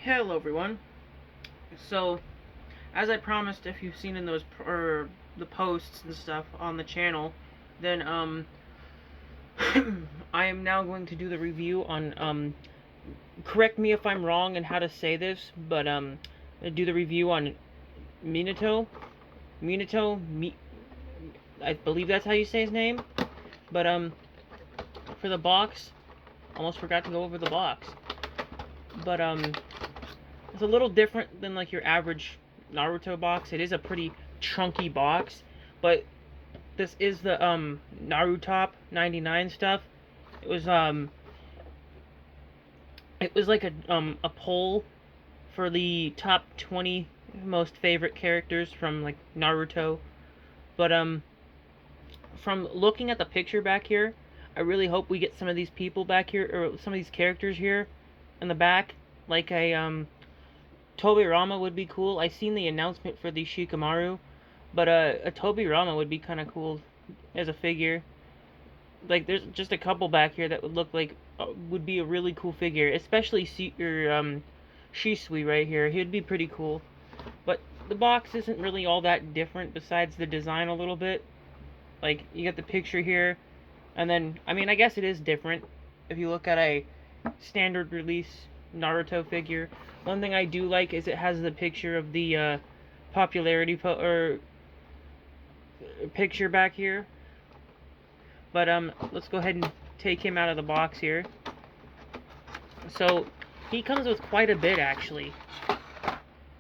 Hello everyone. So, as I promised, if you've seen in those the posts and stuff on the channel, then I am now going to do the review on correct me if I'm wrong and how to say this, but do the review on Minato. I believe that's how you say his name. But for the box, almost forgot to go over the box. But it's a little different than like your average Naruto box. It is a pretty chunky box, but this is the Narutop 99 stuff. It was like a poll for the top 20 most favorite characters from like Naruto. But from looking at the picture back here, I really hope we get some of these people back here, or some of these characters here in the back, like a Tobirama would be cool. I seen the announcement for the Shikamaru, but a Tobirama would be kind of cool as a figure. Like there's just a couple back here that would look like would be a really cool figure, especially Shisui right here. He'd be pretty cool. But the box isn't really all that different besides the design a little bit. Like you get the picture here, and then I mean I guess it is different if you look at a standard release Naruto figure. One thing I do like is it has the picture of the popularity picture back here. But let's go ahead and take him out of the box here. So he comes with quite a bit actually,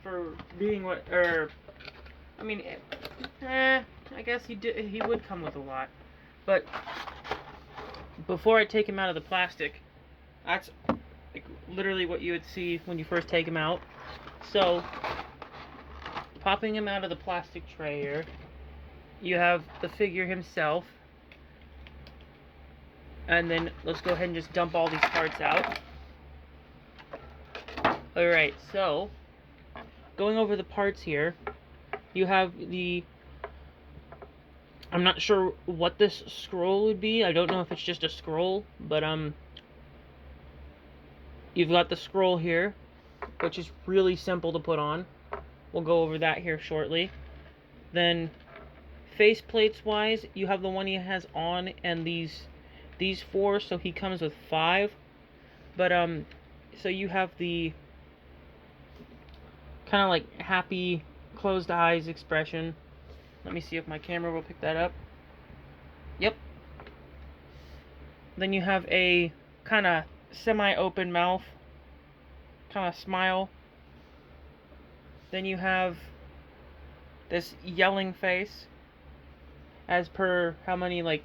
for being what, I mean, I guess he would come with a lot. But before I take him out of the plastic, that's like literally what you would see when you first take him out. So, popping him out of the plastic tray here, you have the figure himself. And then let's go ahead and just dump all these parts out. Alright, so going over the parts here, you have the, I'm not sure what this scroll would be. I don't know if it's just a scroll, but you've got the scroll here, which is really simple to put on. We'll go over that here shortly. Then faceplates wise, you have the one he has on and these four, so he comes with 5. But so you have the kind of like happy closed eyes expression. Let me see if my camera will pick that up. Yep. Then you have a kind of semi-open mouth, kind of smile. Then you have this yelling face, as per how many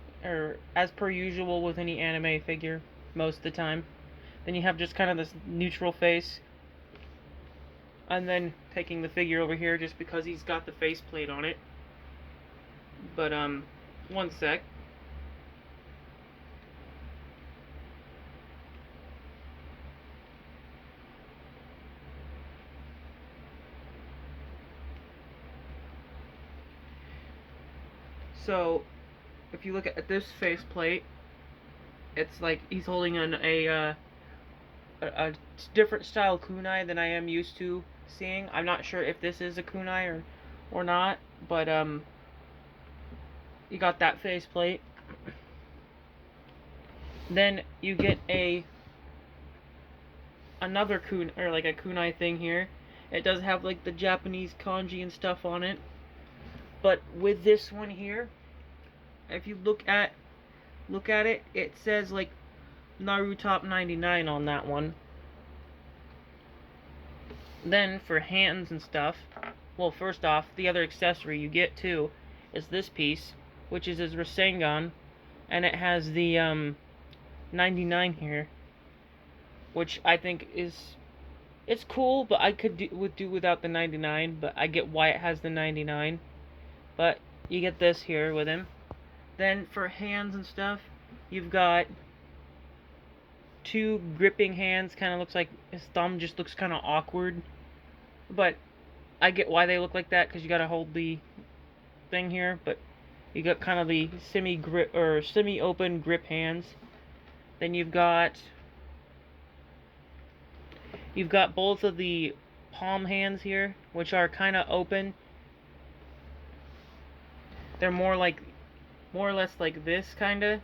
as per usual with any anime figure most of the time. Then you have just kind of this neutral face. And then taking the figure over here just because he's got the faceplate on it. But one sec. So, if you look at this faceplate, it's like he's holding a different style kunai than I am used to seeing. I'm not sure if this is a kunai or not, but you got that faceplate. Then you get another kunai thing here. It does have like the Japanese kanji and stuff on it. But with this one here, if you look at it, it says like Narutop 99 on that one. Then for hands and stuff, well, first off, the other accessory you get too is this piece, which is his Rasengan, and it has the 99 here, which I think it's cool, but I could do without the 99, but I get why it has the 99. But you get this here with him. Then for hands and stuff, you've got 2 gripping hands. Kind of looks like his thumb just looks kind of awkward. But I get why they look like that, because you got to hold the thing here. But you got kind of the semi-open grip hands. Then you've got You've got both of the palm hands here, which are kind of open. They're more or less like this, kind of.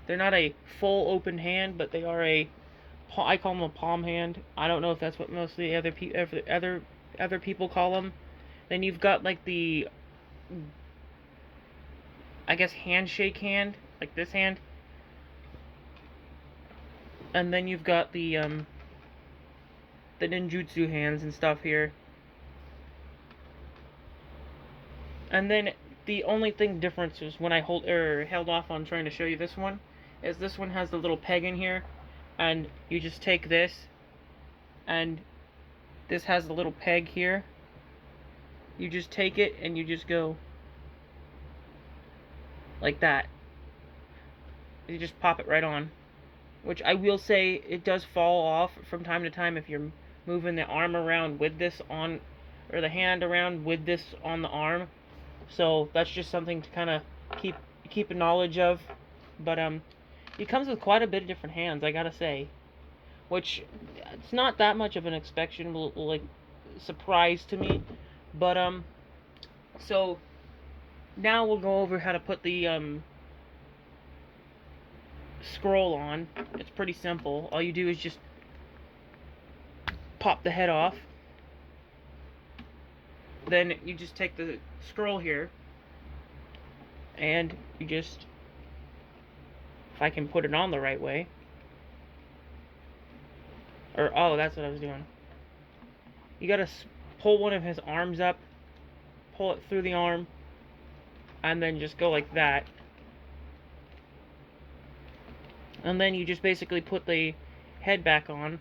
They're not a full open hand, but they are I call them a palm hand. I don't know if that's what most of the other people call them. Then you've got like the, I guess, handshake hand, like this hand. And then you've got the ninjutsu hands and stuff here. And then the only thing difference is when I held off on trying to show you this one, is this one has the little peg in here, and you just take this, and this has the little peg here. You just take it and you just go like that. You just pop it right on. Which I will say, it does fall off from time to time if you're moving the arm around with this on, or the hand around with this on the arm. So that's just something to kind of keep a knowledge of. But it comes with quite a bit of different hands, I gotta say. Which, it's not that much of an like surprise to me. But so now we'll go over how to put the scroll on. It's pretty simple. All you do is just pop the head off. Then you just take the scroll here, and you just, if I can put it on the right way, or, oh, that's what I was doing. You gotta pull one of his arms up, pull it through the arm, and then just go like that. And then you just basically put the head back on.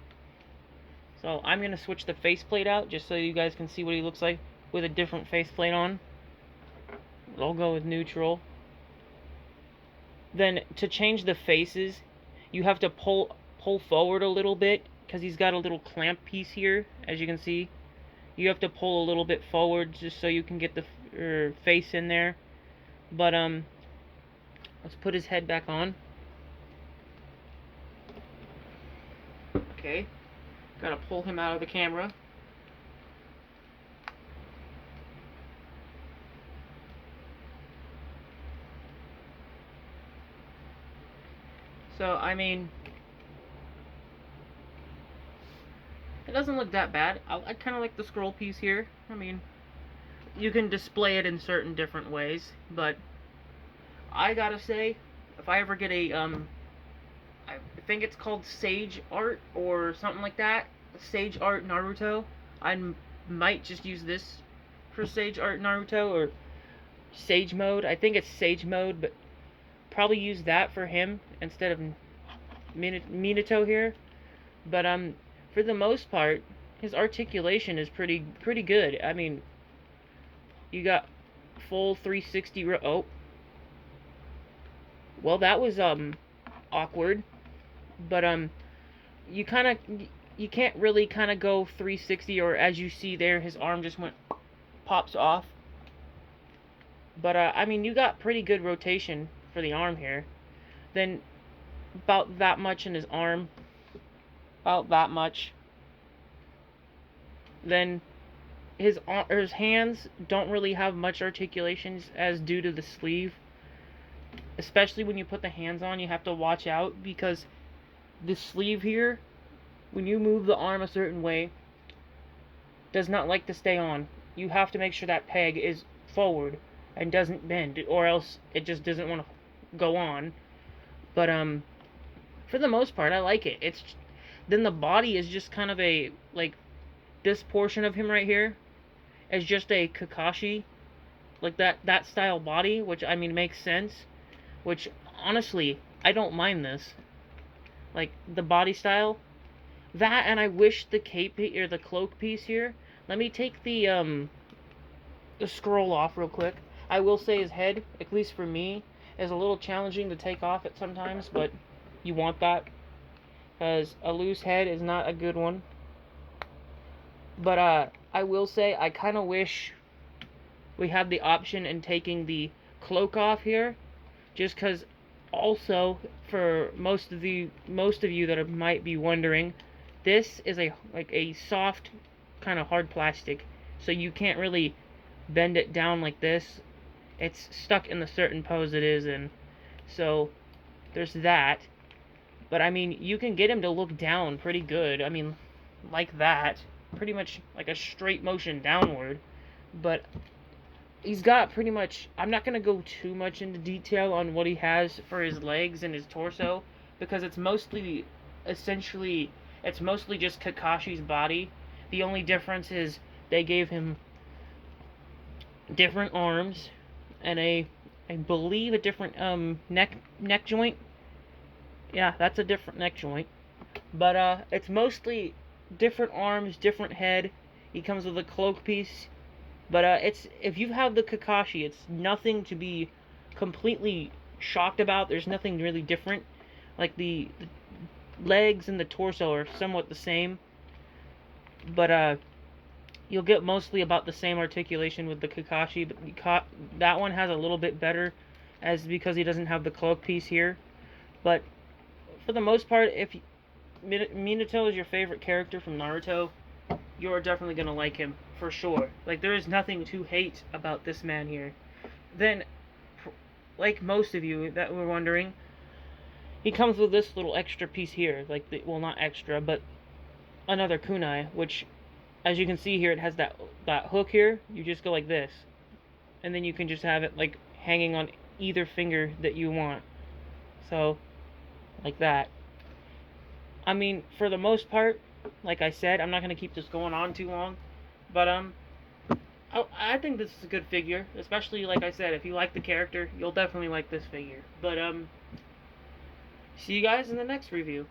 So I'm going to switch the faceplate out just so you guys can see what he looks like with a different faceplate on. I'll go with neutral. Then to change the faces, you have to pull forward a little bit because he's got a little clamp piece here, as you can see. You have to pull a little bit forward just so you can get the face in there. But let's put his head back on. Okay, gotta pull him out of the camera. So, I mean, it doesn't look that bad. I kind of like the scroll piece here. I mean, you can display it in certain different ways, but I gotta say, if I ever get a I think it's called Sage Art or something like that. Sage Art Naruto. I might just use this for Sage Art Naruto or Sage Mode. I think it's Sage Mode, but probably use that for him instead of Minato here. But for the most part, his articulation is pretty good. I mean, you got full 360. Oh, well, that was awkward. But you can't really kind of go 360, or as you see there, his arm just pops off. But I mean, you got pretty good rotation for the arm here. Then about that much in his arm, about that much. Then his hands don't really have much articulations as due to the sleeve. Especially when you put the hands on, you have to watch out because the sleeve here, when you move the arm a certain way, does not like to stay on. You have to make sure that peg is forward and doesn't bend, or else it just doesn't want to go on. But for the most part, I like it. Then the body is just kind of a, like, this portion of him right here is just a Kakashi, like that style body, which I mean makes sense. Which honestly, I don't mind this. Like the body style, that, and I wish the cape or the cloak piece here. Let me take the scroll off real quick. I will say his head, at least for me, is a little challenging to take off at sometimes, but you want that because a loose head is not a good one. But I will say I kind of wish we had the option in taking the cloak off here, just because. Also, for most of you that might be wondering, This is a soft kind of hard plastic, so you can't really bend it down like this. It's stuck in the certain pose it is in. So there's that. But I mean, you can get him to look down pretty good. I mean, like that, pretty much like a straight motion downward. But he's got pretty much, I'm not going to go too much into detail on what he has for his legs and his torso, because it's mostly, essentially, it's mostly just Kakashi's body. The only difference is they gave him different arms and I believe a different neck joint. Yeah, that's a different neck joint. But it's mostly different arms, different head. He comes with a cloak piece. But it's, if you have the Kakashi, it's nothing to be completely shocked about. There's nothing really different. Like the legs and the torso are somewhat the same. But you'll get mostly about the same articulation with the Kakashi. But that one has a little bit better, as because he doesn't have the cloak piece here. But for the most part, if Minato is your favorite character from Naruto, you're definitely gonna like him for sure. Like, there is nothing to hate about this man here. Then, like most of you that were wondering, he comes with this little extra piece here. Like, well, not extra, but another kunai, which, as you can see here, it has that hook here. You just go like this, and then you can just have it like hanging on either finger that you want. So, like that. I mean, for the most part, like I said, I'm not gonna keep this going on too long, but I think this is a good figure, especially like I said, if you like the character, you'll definitely like this figure. But see you guys in the next review.